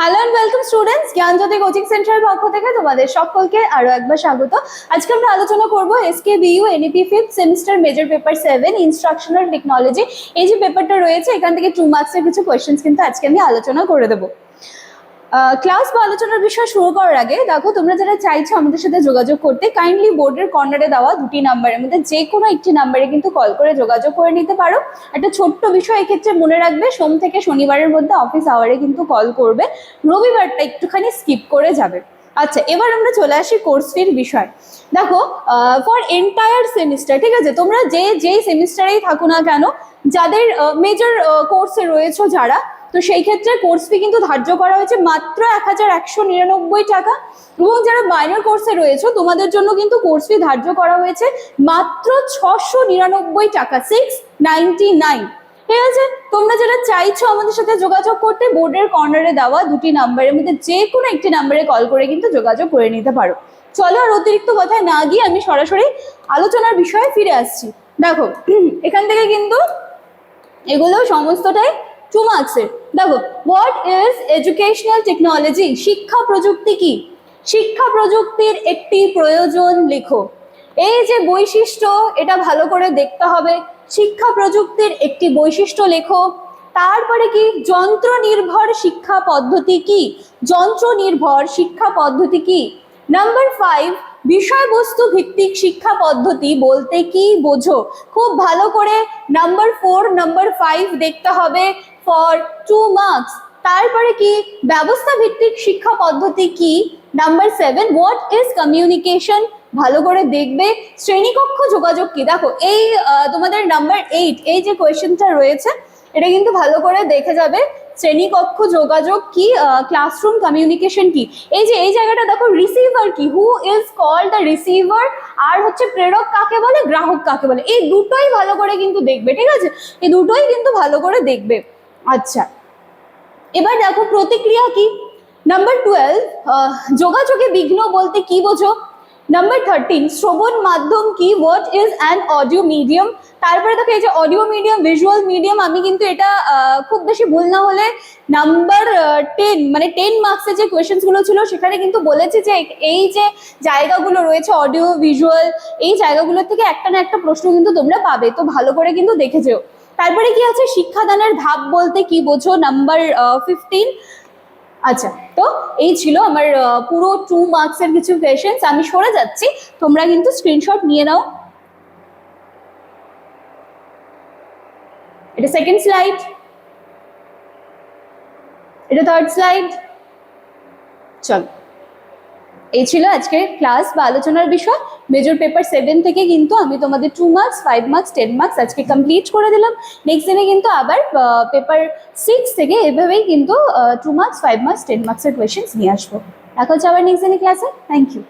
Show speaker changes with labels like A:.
A: Hello and welcome students, জ্ঞানজ্যোতি coaching সেন্টারের পক্ষ থেকে তোমাদের সকলকে আরো একবার স্বাগত। আজকে আমরা আলোচনা করব এসকেবিইউ NEP 5th semester major paper 7 instructional technology. এই যে পেপারটা রয়েছে এখান থেকে 2 মার্কসের কিছু কোয়েশ্চেন্স কিন্তু আজকে আমি আলোচনা করে দেবো। ক্লাস বা আলোচনার বিষয় শুরু করার আগে দেখো, তোমরা যারা চাইছো আমাদের সাথে যোগাযোগ করতে, কাইন্ডলি বোর্ডের কর্নারে দেওয়া দুটি নাম্বারের মধ্যে যে কোনো একটি নাম্বারে কিন্তু কল করে যোগাযোগ করে নিতে পারো। একটা ছোট্ট বিষয় এক্ষেত্রে মনে রাখবে, সোম থেকে শনিবারের মধ্যে অফিস আওয়ারে কিন্তু কল করবে, রবিবারটা একটুখানি স্কিপ করে যাবে। আচ্ছা, এবার আমরা চলে আসি কোর্স ফির বিষয়। দেখো, ফর এন্টায়ার সেমিস্টার, ঠিক আছে, তোমরা যেই সেমিস্টারেই থাকো না কেন, যাদের মেজর কোর্সে রয়েছো যারা, তো সেই ক্ষেত্রে কোর্স ফি কিন্তু ধার্য করা হয়েছে মাত্র 1199 টাকা। এবং যারা মাইনর কোর্সে রয়েছে তোমাদের জন্য কিন্তু কোর্স ফি ধার্য করা হয়েছে মাত্র 699 টাকা, 699। ঠিক আছে, তোমরা যারা চাইছো আমাদের সাথে যোগাযোগ করতে, বোর্ডের কর্নারে দেওয়া দুটি নাম্বারের মধ্যে যে কোনো একটি নাম্বারে কল করে কিন্তু যোগাযোগ করে নিতে পারো। চলো, আর অতিরিক্ত কথায় না গিয়ে আমি সরাসরি আলোচনার বিষয়ে ফিরে আসছি। দেখো, এখান থেকে কিন্তু এগুলো সমস্তটাই 2 মার্কসের। দেখো, হোয়াট ইজ এডুকেশনাল টেকনোলজি? শিক্ষা প্রযুক্তি কি? শিক্ষা প্রযুক্তির একটি প্রয়োজন লেখো। এই যে বৈশিষ্ট্য, এটা ভালো করে দেখতে হবে। শিক্ষা প্রযুক্তির একটি বৈশিষ্ট্য লেখো। তারপরে কি? যন্ত্র নির্ভর শিক্ষা পদ্ধতি কি? যন্ত্র নির্ভর শিক্ষা পদ্ধতি কি? নাম্বার 5, বিষয়বস্তু ভিত্তিক শিক্ষা পদ্ধতি বলতে কি বোঝো? খুব ভালো করে নাম্বার 4, নাম্বার 5 দেখতে হবে ফর 2 মার্কস। তারপরে কি? ব্যবস্থা ভিত্তিক শিক্ষা পদ্ধতি কি? Number 7, what is communication? ভালো করে দেখবে। শ্রেণীকক্ষ যোগাযোগ কি? দেখো, এই তোমাদের নাম্বার 8 এই যে কোয়েশ্চেনটা রয়েছে, এটা কিন্তু ভালো করে দেখে যাবে। শ্রেণীকক্ষ যোগাযোগ কি? ক্লাসরুম কমিউনিকেশন কি? এই যে এই জায়গাটা দেখো, রিসিভার কি? Who is called the receiver? আর হচ্ছে প্রেরক কাকে বলে, গ্রাহক কাকে বলে? এই দুটোই ভালো করে কিন্তু দেখবে, ঠিক আছে, এই দুটোই কিন্তু ভালো করে দেখবে। আচ্ছা, এবার দেখো, প্রতিক্রিয়া কি? নাম্বার 12, যোগাযোগে বিঘ্ন বলতে কি বোঝো? নাম্বার 13, শ্রবণ মাধ্যম কি? What is an audio medium? তারপরে দেখো, এই যে অডিও মিডিয়াম, ভিজুয়াল মিডিয়াম, আমি কিন্তু এটা খুব বেশি ভুল না হলে নাম্বার 10 মানে 10 মার্কসের যে কোয়েশ্চেন্স গুলো ছিল সেখানে কিন্তু বলেছি যে এই যে জায়গাগুলো রয়েছে অডিও ভিজুয়াল, এই জায়গাগুলোর থেকে একটা না একটা প্রশ্ন কিন্তু তোমরা পাবে, তো ভালো করে কিন্তু দেখে যেও। তারপরে কি আছে? শিক্ষাদানের ধাপ বলতে কি বোঝো? নাম্বার 15। আচ্ছা, তো এই ছিল আমার পুরো 2 মার্কসের কিছু কোয়েশ্চেন্স। আমি সরে যাচ্ছি, তোমরা কিন্তু স্ক্রিনশট নিয়ে নাও। এটা সেকেন্ড স্লাইড, এটা থার্ড স্লাইড। চল, এই ছিল আজকের ক্লাস বা আলোচনার বিষয়। মেজর পেপার 7 থেকে কিন্তু আমি তোমাদের 2 মার্কস, 5 মার্কস, 10 মার্কস আজকে কমপ্লিট করে দিলাম। নেক্সট দিনে কিন্তু আবার পেপার 6 থেকে এভাবেই কিন্তু 2 মার্কস, 5 মার্কস, 10 মার্কসের কোয়েশ্চেন্স নিয়ে আসবো। দেখা হচ্ছে আবার নেক্সট দিনে ক্লাসে। Thank you.